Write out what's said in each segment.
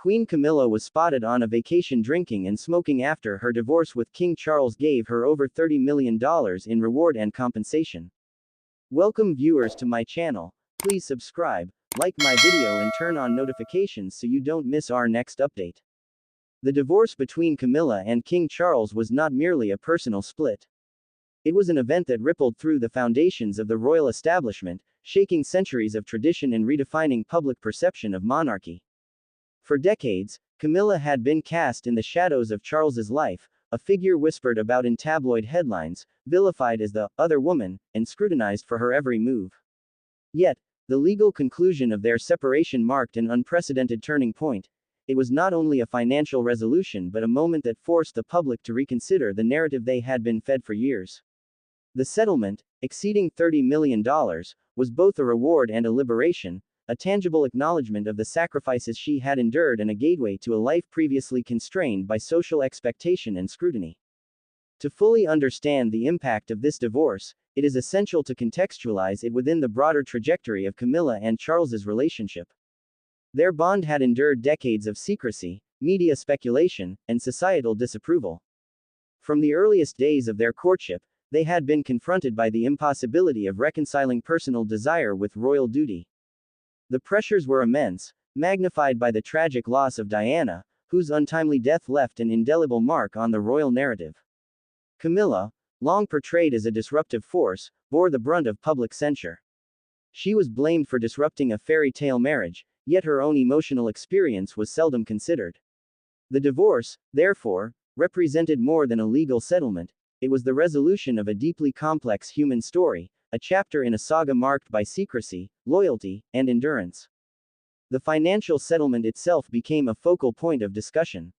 Queen Camilla was spotted on a vacation drinking and smoking after her divorce with King Charles gave her over $30 million in reward and compensation. Welcome viewers to my channel. Please subscribe, like my video and turn on notifications so you don't miss our next update. The divorce between Camilla and King Charles was not merely a personal split. It was an event that rippled through the foundations of the royal establishment, shaking centuries of tradition and redefining public perception of monarchy. For decades, Camilla had been cast in the shadows of Charles's life, a figure whispered about in tabloid headlines, vilified as the other woman, and scrutinized for her every move. Yet, the legal conclusion of their separation marked an unprecedented turning point. It was not only a financial resolution but a moment that forced the public to reconsider the narrative they had been fed for years. The settlement, exceeding $30 million, was both a reward and a liberation, a tangible acknowledgement of the sacrifices she had endured and a gateway to a life previously constrained by social expectation and scrutiny. To fully understand the impact of this divorce, it is essential to contextualize it within the broader trajectory of Camilla and Charles's relationship. Their bond had endured decades of secrecy, media speculation, and societal disapproval. From the earliest days of their courtship, they had been confronted by the impossibility of reconciling personal desire with royal duty. The pressures were immense, magnified by the tragic loss of Diana, whose untimely death left an indelible mark on the royal narrative. Camilla, long portrayed as a disruptive force, bore the brunt of public censure. She was blamed for disrupting a fairy tale marriage, yet her own emotional experience was seldom considered. The divorce, therefore, represented more than a legal settlement. It was the resolution of a deeply complex human story, a chapter in a saga marked by secrecy, loyalty, and endurance. The financial settlement itself became a focal point of discussion.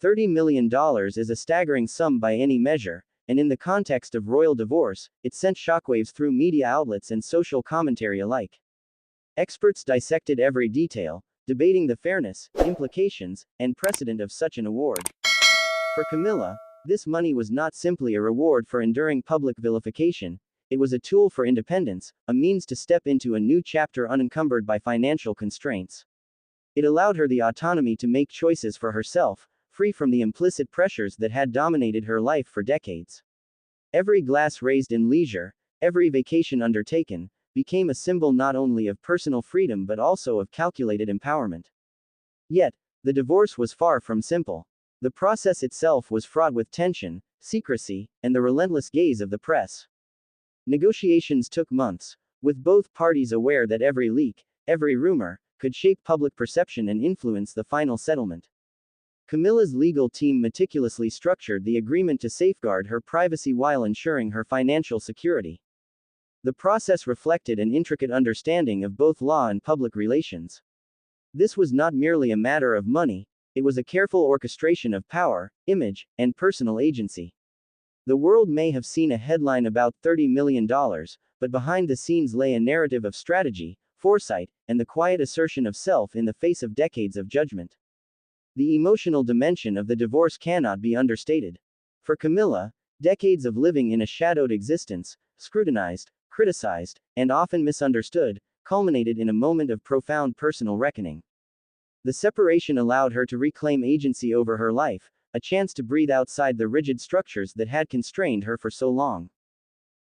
$30 million is a staggering sum by any measure, and in the context of royal divorce, it sent shockwaves through media outlets and social commentary alike. Experts dissected every detail, debating the fairness, implications, and precedent of such an award. For Camilla, this money was not simply a reward for enduring public vilification, it was a tool for independence, a means to step into a new chapter unencumbered by financial constraints. It allowed her the autonomy to make choices for herself, free from the implicit pressures that had dominated her life for decades. Every glass raised in leisure, every vacation undertaken, became a symbol not only of personal freedom but also of calculated empowerment. Yet, the divorce was far from simple. The process itself was fraught with tension, secrecy, and the relentless gaze of the press. Negotiations took months, with both parties aware that every leak, every rumor, could shape public perception and influence the final settlement. Camilla's legal team meticulously structured the agreement to safeguard her privacy while ensuring her financial security. The process reflected an intricate understanding of both law and public relations. This was not merely a matter of money, it was a careful orchestration of power, image, and personal agency. The world may have seen a headline about $30 million, but behind the scenes lay a narrative of strategy, foresight, and the quiet assertion of self in the face of decades of judgment. The emotional dimension of the divorce cannot be understated. For Camilla, decades of living in a shadowed existence, scrutinized, criticized, and often misunderstood, culminated in a moment of profound personal reckoning. The separation allowed her to reclaim agency over her life, a chance to breathe outside the rigid structures that had constrained her for so long.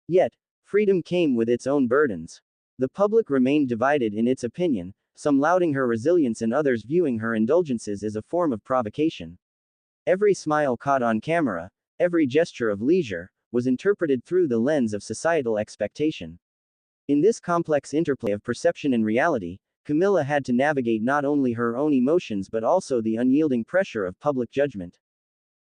Yet, freedom came with its own burdens. The public remained divided in its opinion, some lauding her resilience and others viewing her indulgences as a form of provocation. Every smile caught on camera, every gesture of leisure, was interpreted through the lens of societal expectation. In this complex interplay of perception and reality, Camilla had to navigate not only her own emotions but also the unyielding pressure of public judgment.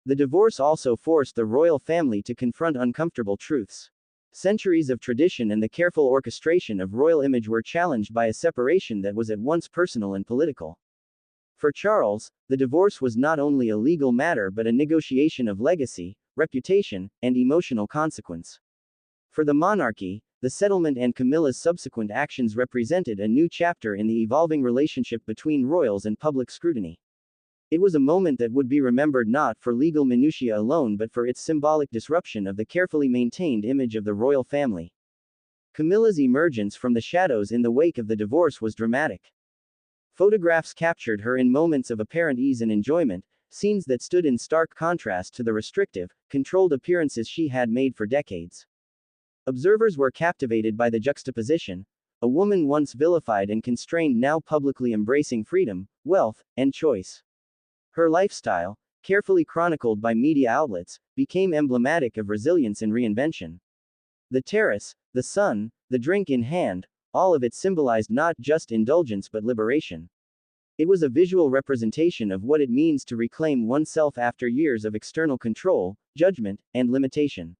The divorce also forced the royal family to confront uncomfortable truths. Centuries of tradition and the careful orchestration of royal image were challenged by a separation that was at once personal and political. For Charles, the divorce was not only a legal matter but a negotiation of legacy, reputation, and emotional consequence. For the monarchy, the settlement and Camilla's subsequent actions represented a new chapter in the evolving relationship between royals and public scrutiny. It was a moment that would be remembered not for legal minutiae alone but for its symbolic disruption of the carefully maintained image of the royal family. Camilla's emergence from the shadows in the wake of the divorce was dramatic. Photographs captured her in moments of apparent ease and enjoyment, scenes that stood in stark contrast to the restrictive, controlled appearances she had made for decades. Observers were captivated by the juxtaposition, a woman once vilified and constrained now publicly embracing freedom, wealth, and choice. Her lifestyle, carefully chronicled by media outlets, became emblematic of resilience and reinvention. The terrace, the sun, the drink in hand, all of it symbolized not just indulgence but liberation. It was a visual representation of what it means to reclaim oneself after years of external control, judgment, and limitation.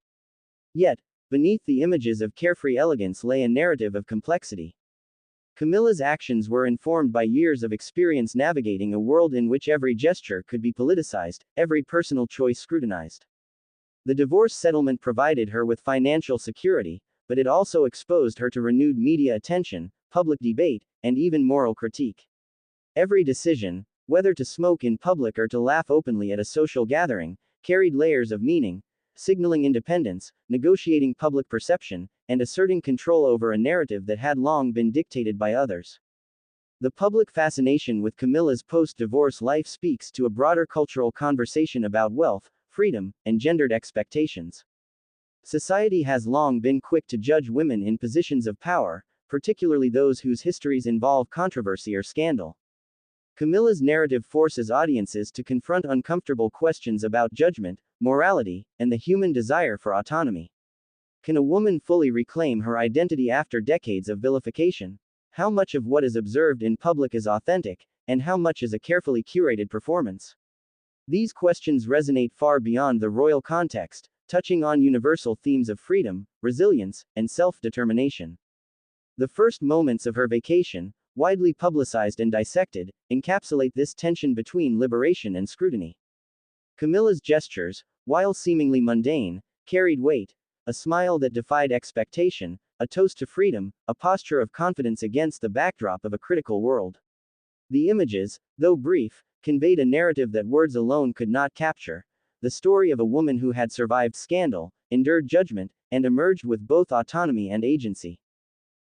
Yet, beneath the images of carefree elegance lay a narrative of complexity. Camilla's actions were informed by years of experience navigating a world in which every gesture could be politicized, every personal choice scrutinized. The divorce settlement provided her with financial security, but it also exposed her to renewed media attention, public debate, and even moral critique. Every decision, whether to smoke in public or to laugh openly at a social gathering, carried layers of meaning, signaling independence, negotiating public perception, and asserting control over a narrative that had long been dictated by others. The public fascination with Camilla's post-divorce life speaks to a broader cultural conversation about wealth, freedom, and gendered expectations. Society has long been quick to judge women in positions of power, particularly those whose histories involve controversy or scandal. Camilla's narrative forces audiences to confront uncomfortable questions about judgment, morality, and the human desire for autonomy. Can a woman fully reclaim her identity after decades of vilification? How much of what is observed in public is authentic, and how much is a carefully curated performance? These questions resonate far beyond the royal context, touching on universal themes of freedom, resilience, and self-determination. The first moments of her vacation, widely publicized and dissected, encapsulate this tension between liberation and scrutiny. Camilla's gestures, while seemingly mundane, carried weight, a smile that defied expectation, a toast to freedom, a posture of confidence against the backdrop of a critical world. The images, though brief, conveyed a narrative that words alone could not capture, the story of a woman who had survived scandal, endured judgment, and emerged with both autonomy and agency.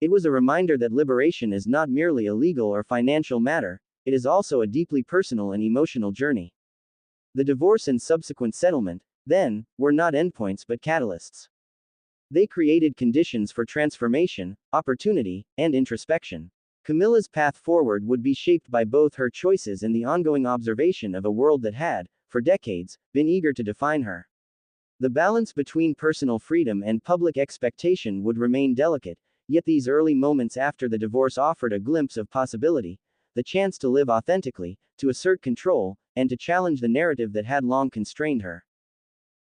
It was a reminder that liberation is not merely a legal or financial matter, it is also a deeply personal and emotional journey. The divorce and subsequent settlement, then, were not endpoints but catalysts. They created conditions for transformation, opportunity, and introspection. Camilla's path forward would be shaped by both her choices and the ongoing observation of a world that had, for decades, been eager to define her. The balance between personal freedom and public expectation would remain delicate, yet these early moments after the divorce offered a glimpse of possibility, the chance to live authentically, to assert control, and to challenge the narrative that had long constrained her.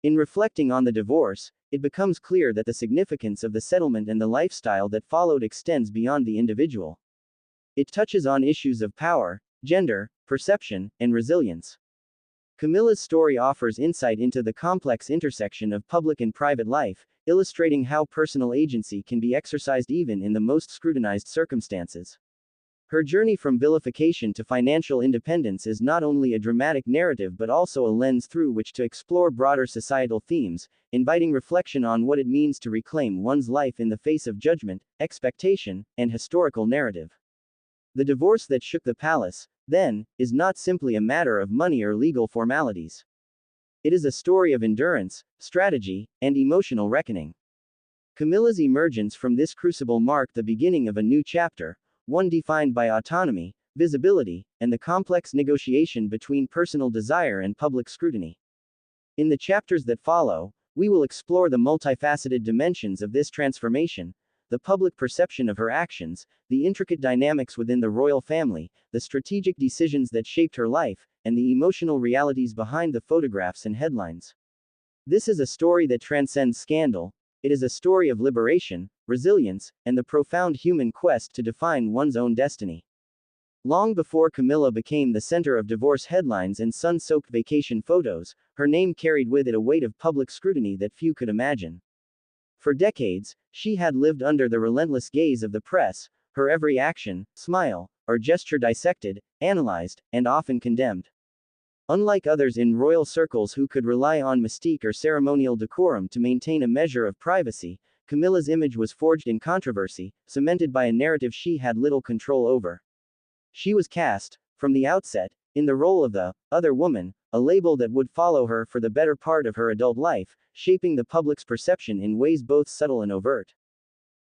In reflecting on the divorce, it becomes clear that the significance of the settlement and the lifestyle that followed extends beyond the individual. It touches on issues of power, gender, perception, and resilience. Camilla's story offers insight into the complex intersection of public and private life, illustrating how personal agency can be exercised even in the most scrutinized circumstances. Her journey from vilification to financial independence is not only a dramatic narrative but also a lens through which to explore broader societal themes, inviting reflection on what it means to reclaim one's life in the face of judgment, expectation, and historical narrative. The divorce that shook the palace, then, is not simply a matter of money or legal formalities. It is a story of endurance, strategy, and emotional reckoning. Camilla's emergence from this crucible marked the beginning of a new chapter, one defined by autonomy, visibility, and the complex negotiation between personal desire and public scrutiny. In the chapters that follow, we will explore the multifaceted dimensions of this transformation, the public perception of her actions, the intricate dynamics within the royal family, the strategic decisions that shaped her life, and the emotional realities behind the photographs and headlines. This is a story that transcends scandal. It is a story of liberation, resilience, and the profound human quest to define one's own destiny. Long before Camilla became the center of divorce headlines and sun-soaked vacation photos, her name carried with it a weight of public scrutiny that few could imagine. For decades, she had lived under the relentless gaze of the press, her every action, smile, or gesture dissected, analyzed, and often condemned. Unlike others in royal circles who could rely on mystique or ceremonial decorum to maintain a measure of privacy, Camilla's image was forged in controversy, cemented by a narrative she had little control over. She was cast, from the outset, in the role of the other woman, a label that would follow her for the better part of her adult life, shaping the public's perception in ways both subtle and overt.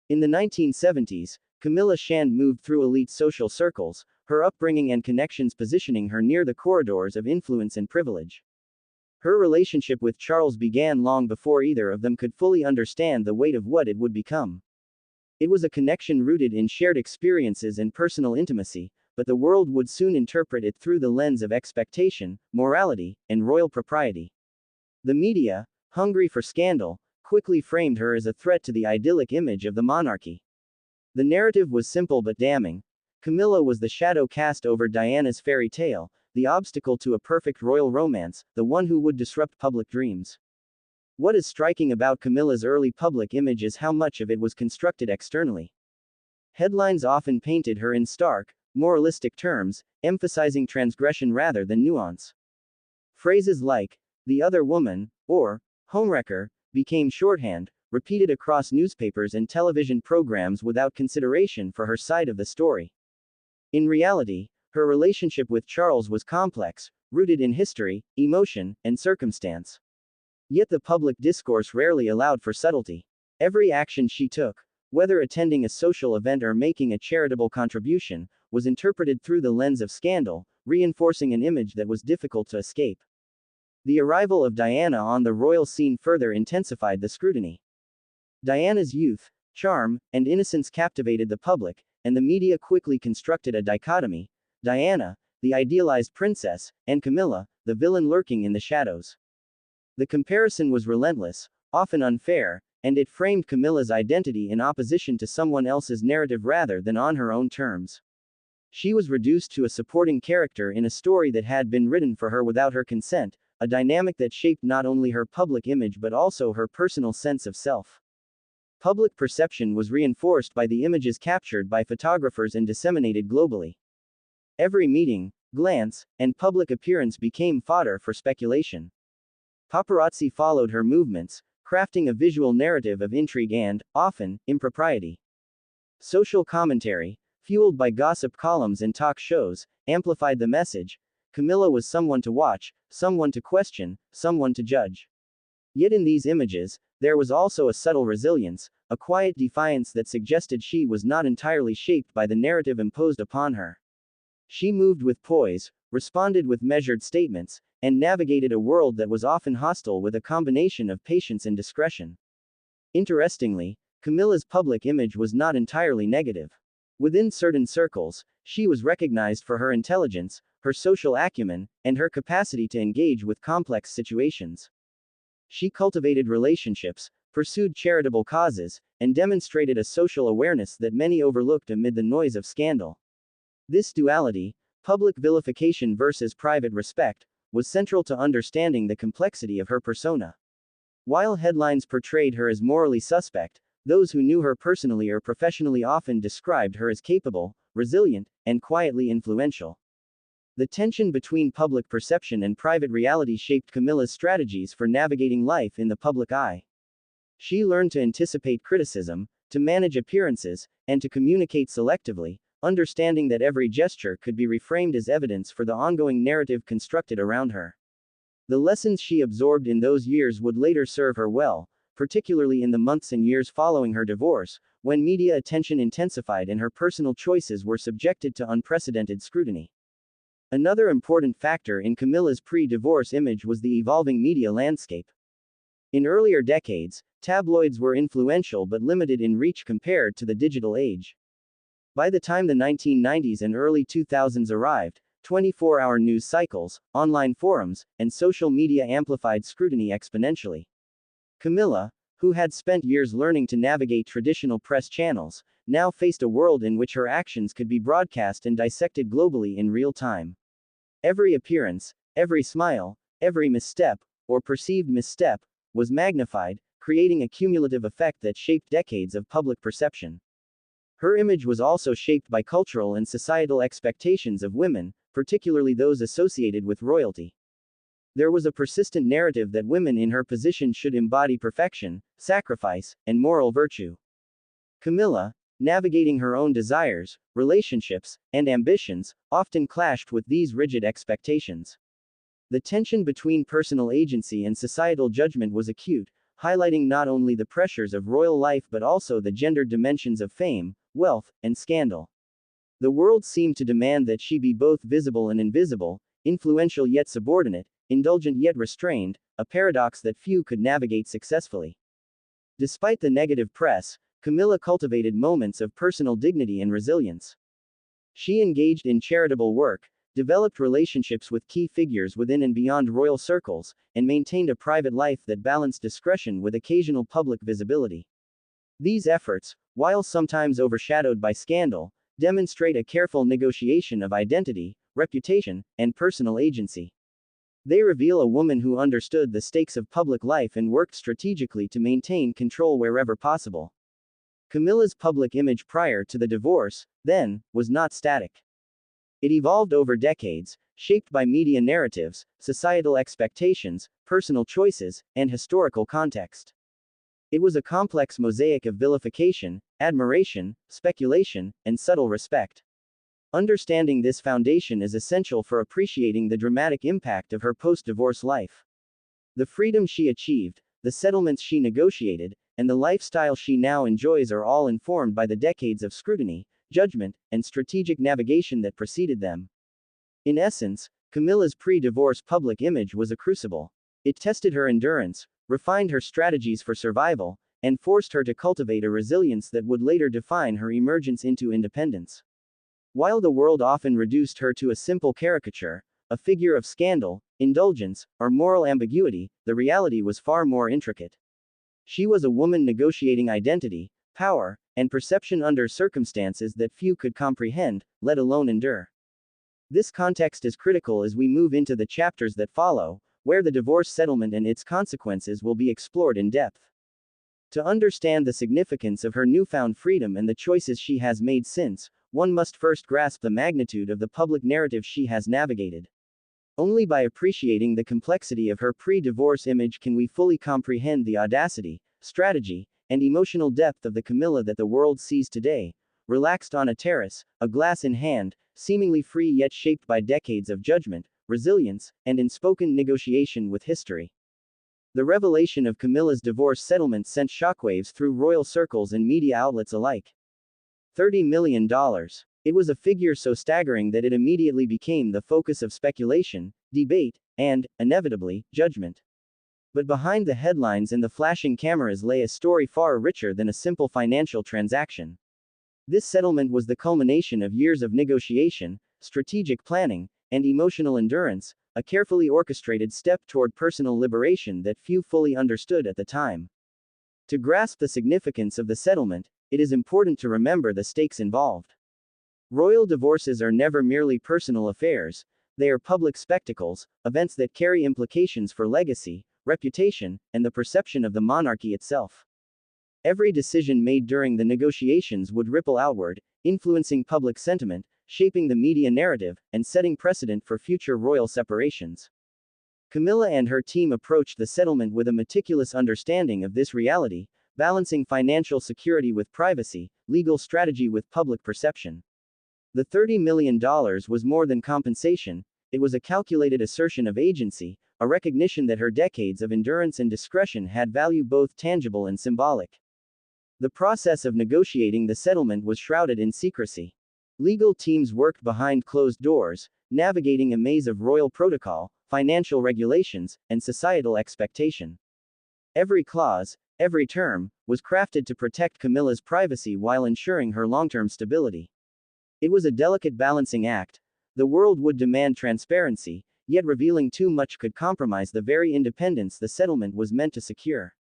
In the 1970s, Camilla Shand moved through elite social circles, her upbringing and connections positioning her near the corridors of influence and privilege. Her relationship with Charles began long before either of them could fully understand the weight of what it would become. It was a connection rooted in shared experiences and personal intimacy, but the world would soon interpret it through the lens of expectation, morality, and royal propriety. The media, hungry for scandal, quickly framed her as a threat to the idyllic image of the monarchy. The narrative was simple but damning. Camilla was the shadow cast over Diana's fairy tale, the obstacle to a perfect royal romance, the one who would disrupt public dreams. What is striking about Camilla's early public image is how much of it was constructed externally. Headlines often painted her in stark, moralistic terms, emphasizing transgression rather than nuance. Phrases like, the other woman, or, homewrecker, became shorthand, repeated across newspapers and television programs without consideration for her side of the story. In reality, her relationship with Charles was complex, rooted in history, emotion, and circumstance. Yet the public discourse rarely allowed for subtlety. Every action she took, whether attending a social event or making a charitable contribution, was interpreted through the lens of scandal, reinforcing an image that was difficult to escape. The arrival of Diana on the royal scene further intensified the scrutiny. Diana's youth, charm, and innocence captivated the public, and the media quickly constructed a dichotomy: Diana, the idealized princess, and Camilla, the villain lurking in the shadows. The comparison was relentless, often unfair, and it framed Camilla's identity in opposition to someone else's narrative rather than on her own terms. She was reduced to a supporting character in a story that had been written for her without her consent, a dynamic that shaped not only her public image but also her personal sense of self. Public perception was reinforced by the images captured by photographers and disseminated globally. Every meeting, glance, and public appearance became fodder for speculation. Paparazzi followed her movements, crafting a visual narrative of intrigue and, often, impropriety. Social commentary, fueled by gossip columns and talk shows, amplified the message: Camilla was someone to watch, someone to question, someone to judge. Yet in these images, there was also a subtle resilience, a quiet defiance that suggested she was not entirely shaped by the narrative imposed upon her. She moved with poise, responded with measured statements, and navigated a world that was often hostile with a combination of patience and discretion. Interestingly, Camilla's public image was not entirely negative. Within certain circles, she was recognized for her intelligence, her social acumen, and her capacity to engage with complex situations. She cultivated relationships, pursued charitable causes, and demonstrated a social awareness that many overlooked amid the noise of scandal. This duality, public vilification versus private respect, was central to understanding the complexity of her persona. While headlines portrayed her as morally suspect, those who knew her personally or professionally often described her as capable, resilient, and quietly influential. The tension between public perception and private reality shaped Camilla's strategies for navigating life in the public eye. She learned to anticipate criticism, to manage appearances, and to communicate selectively, understanding that every gesture could be reframed as evidence for the ongoing narrative constructed around her. The lessons she absorbed in those years would later serve her well, particularly in the months and years following her divorce, when media attention intensified and her personal choices were subjected to unprecedented scrutiny. Another important factor in Camilla's pre-divorce image was the evolving media landscape. In earlier decades, tabloids were influential but limited in reach compared to the digital age. By the time the 1990s and early 2000s arrived, 24-hour news cycles, online forums, and social media amplified scrutiny exponentially. Camilla, who had spent years learning to navigate traditional press channels, now faced a world in which her actions could be broadcast and dissected globally in real time. Every appearance, every smile, every misstep, or perceived misstep, was magnified, creating a cumulative effect that shaped decades of public perception. Her image was also shaped by cultural and societal expectations of women, particularly those associated with royalty. There was a persistent narrative that women in her position should embody perfection, sacrifice, and moral virtue. Camilla, navigating her own desires, relationships, and ambitions, often clashed with these rigid expectations. The tension between personal agency and societal judgment was acute, highlighting not only the pressures of royal life but also the gendered dimensions of fame, wealth, and scandal. The world seemed to demand that she be both visible and invisible, influential yet subordinate, indulgent yet restrained, a paradox that few could navigate successfully. Despite the negative press, Camilla cultivated moments of personal dignity and resilience. She engaged in charitable work, developed relationships with key figures within and beyond royal circles, and maintained a private life that balanced discretion with occasional public visibility. These efforts, while sometimes overshadowed by scandal, demonstrate a careful negotiation of identity, reputation, and personal agency. They reveal a woman who understood the stakes of public life and worked strategically to maintain control wherever possible. Camilla's public image prior to the divorce, then, was not static. It evolved over decades, shaped by media narratives, societal expectations, personal choices, and historical context. It was a complex mosaic of vilification, admiration, speculation, and subtle respect. Understanding this foundation is essential for appreciating the dramatic impact of her post-divorce life. The freedom she achieved, the settlements she negotiated, and the lifestyle she now enjoys are all informed by the decades of scrutiny, judgment, and strategic navigation that preceded them. In essence, Camilla's pre-divorce public image was a crucible. It tested her endurance, refined her strategies for survival, and forced her to cultivate a resilience that would later define her emergence into independence. While the world often reduced her to a simple caricature, a figure of scandal, indulgence, or moral ambiguity, the reality was far more intricate. She was a woman negotiating identity, power, and perception under circumstances that few could comprehend, let alone endure. This context is critical as we move into the chapters that follow, where the divorce settlement and its consequences will be explored in depth. To understand the significance of her newfound freedom and the choices she has made since, one must first grasp the magnitude of the public narrative she has navigated. Only by appreciating the complexity of her pre-divorce image can we fully comprehend the audacity, strategy, and emotional depth of the Camilla that the world sees today, relaxed on a terrace, a glass in hand, seemingly free yet shaped by decades of judgment, resilience, and unspoken negotiation with history. The revelation of Camilla's divorce settlement sent shockwaves through royal circles and media outlets alike. $30 million. It was a figure so staggering that it immediately became the focus of speculation, debate, and, inevitably, judgment. But behind the headlines and the flashing cameras lay a story far richer than a simple financial transaction. This settlement was the culmination of years of negotiation, strategic planning, and emotional endurance, a carefully orchestrated step toward personal liberation that few fully understood at the time. To grasp the significance of the settlement, it is important to remember the stakes involved. Royal divorces are never merely personal affairs, they are public spectacles, events that carry implications for legacy, reputation, and the perception of the monarchy itself. Every decision made during the negotiations would ripple outward, influencing public sentiment, shaping the media narrative, and setting precedent for future royal separations. Camilla and her team approached the settlement with a meticulous understanding of this reality, balancing financial security with privacy, legal strategy with public perception. The $30 million was more than compensation, it was a calculated assertion of agency, a recognition that her decades of endurance and discretion had value both tangible and symbolic. The process of negotiating the settlement was shrouded in secrecy. Legal teams worked behind closed doors, navigating a maze of royal protocol, financial regulations, and societal expectation. Every clause, every term, was crafted to protect Camilla's privacy while ensuring her long-term stability. It was a delicate balancing act. The world would demand transparency, yet revealing too much could compromise the very independence the settlement was meant to secure.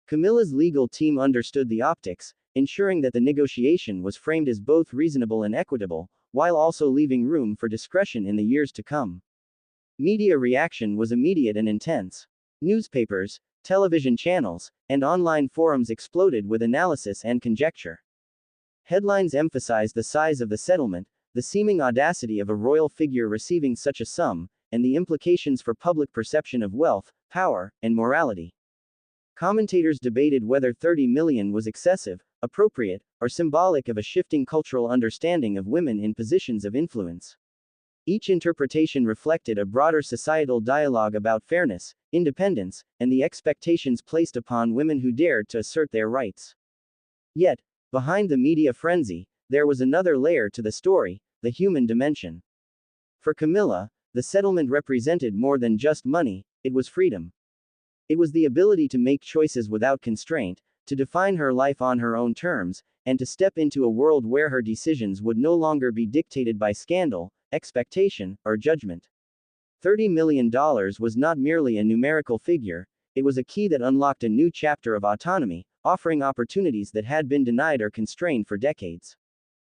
Camilla's legal team understood the optics, ensuring that the negotiation was framed as both reasonable and equitable, while also leaving room for discretion in the years to come. Media reaction was immediate and intense. Newspapers, television channels, and online forums exploded with analysis and conjecture. Headlines emphasized the size of the settlement, the seeming audacity of a royal figure receiving such a sum, and the implications for public perception of wealth, power, and morality. Commentators debated whether $30 million was excessive, appropriate, are symbolic of a shifting cultural understanding of women in positions of influence. Each interpretation reflected a broader societal dialogue about fairness, independence, and the expectations placed upon women who dared to assert their rights. Yet, behind the media frenzy, there was another layer to the story, the human dimension. For Camilla, the settlement represented more than just money, it was freedom. It was the ability to make choices without constraint, to define her life on her own terms, and to step into a world where her decisions would no longer be dictated by scandal, expectation, or judgment. $30 million was not merely a numerical figure, it was a key that unlocked a new chapter of autonomy, offering opportunities that had been denied or constrained for decades.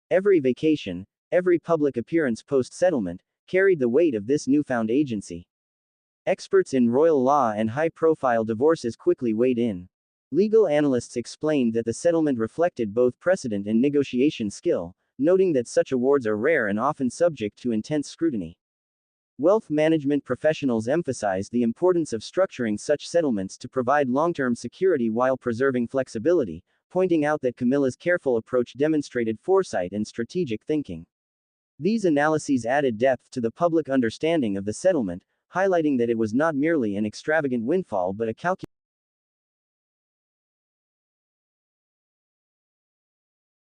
Every vacation, every public appearance post-settlement, carried the weight of this newfound agency. Experts in royal law and high-profile divorces quickly weighed in. Legal analysts explained that the settlement reflected both precedent and negotiation skill, noting that such awards are rare and often subject to intense scrutiny. Wealth management professionals emphasized the importance of structuring such settlements to provide long-term security while preserving flexibility, pointing out that Camilla's careful approach demonstrated foresight and strategic thinking. These analyses added depth to the public understanding of the settlement, highlighting that it was not merely an extravagant windfall but a calculated